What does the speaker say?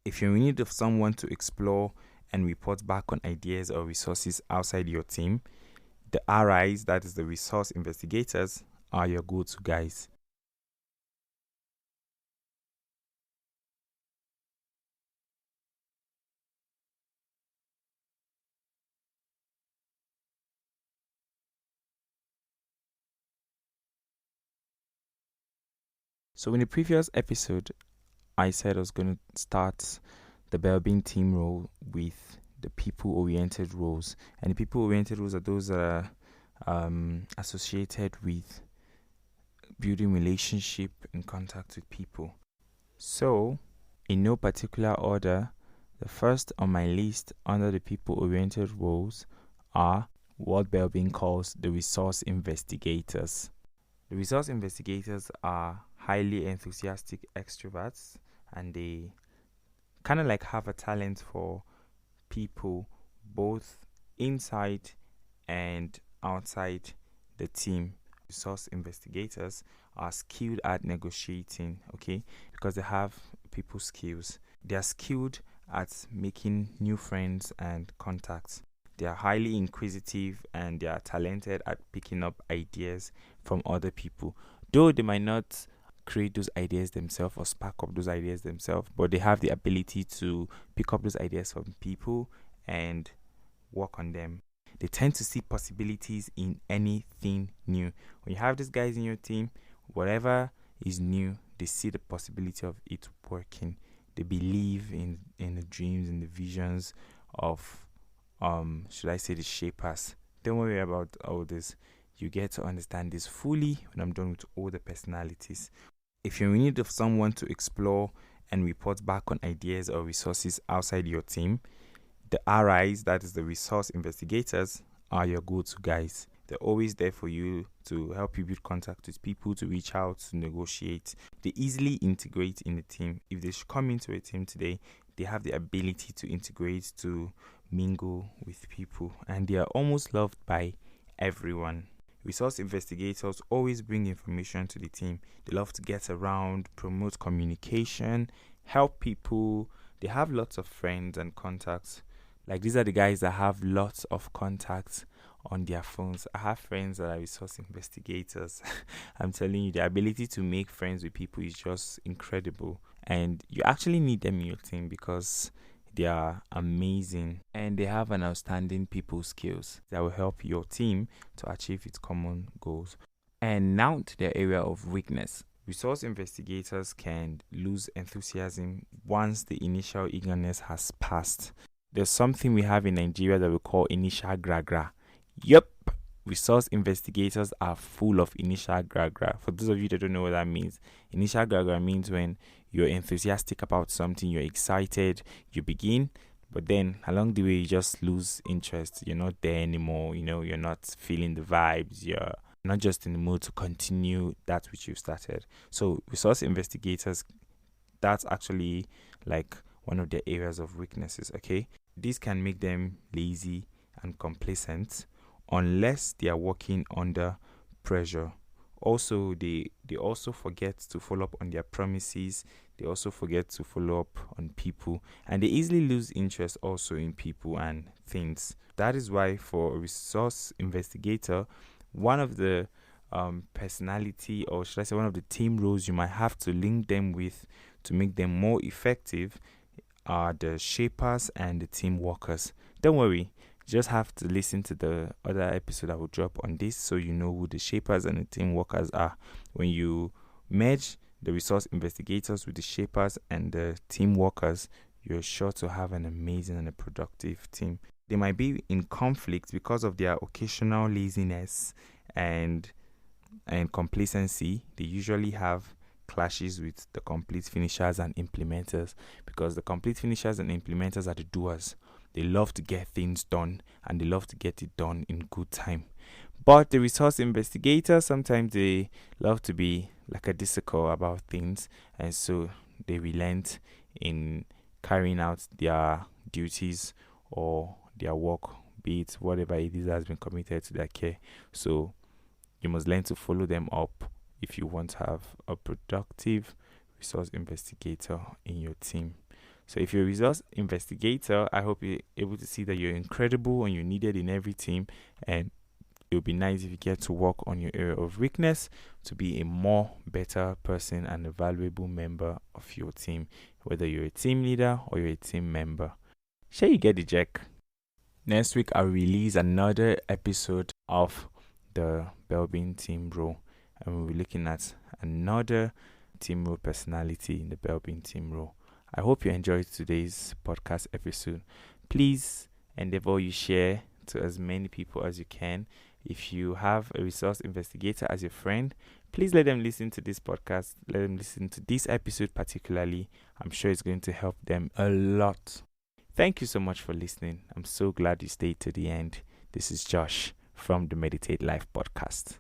If you're in need of someone to explore and report back on ideas or resources outside your team, the RIs, that is the resource investigators, are your go-to guys. So in the previous episode, I said I was going to start the Belbin team role with the people-oriented roles, and the people-oriented roles are those that are associated with building relationship and contact with people. So, in no particular order, the first on my list under the people-oriented roles are what Belbin calls the resource investigators. The resource investigators are highly enthusiastic extroverts, and they kind of like have a talent for people both inside and outside the team. Resource investigators are skilled at negotiating, okay, because they have people skills. They are skilled at making new friends and contacts. They are highly inquisitive and they are talented at picking up ideas from other people. Though they might not create those ideas themselves or spark up those ideas themselves, but they have the ability to pick up those ideas from people and work on them. They tend to see possibilities in anything new. When you have these guys in your team, whatever is new, they see the possibility of it working. They believe in the dreams and the visions of should I say the shapers. Don't worry about all this. You get to understand this fully when I'm done with all the personalities. If you're in need of someone to explore and report back on ideas or resources outside your team, the RIs, that is the resource investigators, are your go-to guys. They're always there for you to help you build contact with people, to reach out, to negotiate. They easily integrate in the team. If they should come into a team today, they have the ability to integrate, to mingle with people, and they are almost loved by everyone. Resource investigators always bring information to the team. They love to get around, promote communication, help people. They have lots of friends and contacts. Like, these are the guys that have lots of contacts on their phones. I have friends that are resource investigators. I'm telling you, the ability to make friends with people is just incredible. And you actually need them in your team because they are amazing and they have an outstanding people skills that will help your team to achieve its common goals. And now to their area of weakness. Resource investigators can lose enthusiasm once the initial eagerness has passed. There's something we have in Nigeria that we call initial gra. Yup, resource investigators are full of initial gra. For those of you that don't know what that means, initial gra means when you're enthusiastic about something, you're excited, you begin, but then along the way you just lose interest. You're not there anymore. You're not feeling the vibes. You're not just in the mood to continue that which you've started. So resource investigators, that's actually like one of their areas of weaknesses. Okay, this can make them lazy and complacent unless they are working under pressure. Also, they also forget to follow up on their promises. They also forget to follow up on people, and they easily lose interest also in people and things. That is why for a resource investigator, one of the personality, or should I say one of the team roles you might have to link them with to make them more effective are the shapers and the team workers. Don't worry, you just have to listen to the other episode I will drop on this so you know who the shapers and the team workers are. When you merge the resource investigators with the shapers and the team workers, you're sure to have an amazing and a productive team. They might be in conflict because of their occasional laziness and complacency. They usually have clashes with the complete finishers and implementers, because the complete finishers and implementers are the doers. They love to get things done and they love to get it done in good time. But the resource investigators, sometimes they love to be like a disciple about things, and so they relent in carrying out their duties or their work, be it whatever it is that has been committed to their care. So you must learn to follow them up if you want to have a productive resource investigator in your team. So if you're a resource investigator, I hope you're able to see that you're incredible and you're needed in every team, and it would be nice if you get to work on your area of weakness to be a more better person and a valuable member of your team, whether you're a team leader or you're a team member. Sure, you get the check. Next week, I'll release another episode of the Belbin team role, and we'll be looking at another team role personality in the Belbin team role. I hope you enjoyed today's podcast episode. Please endeavor you share to as many people as you can. If you have a resource investigator as your friend, please let them listen to this podcast. Let them listen to this episode particularly. I'm sure it's going to help them a lot. Thank you so much for listening. I'm so glad you stayed to the end. This is Josh from the Meditate Life podcast.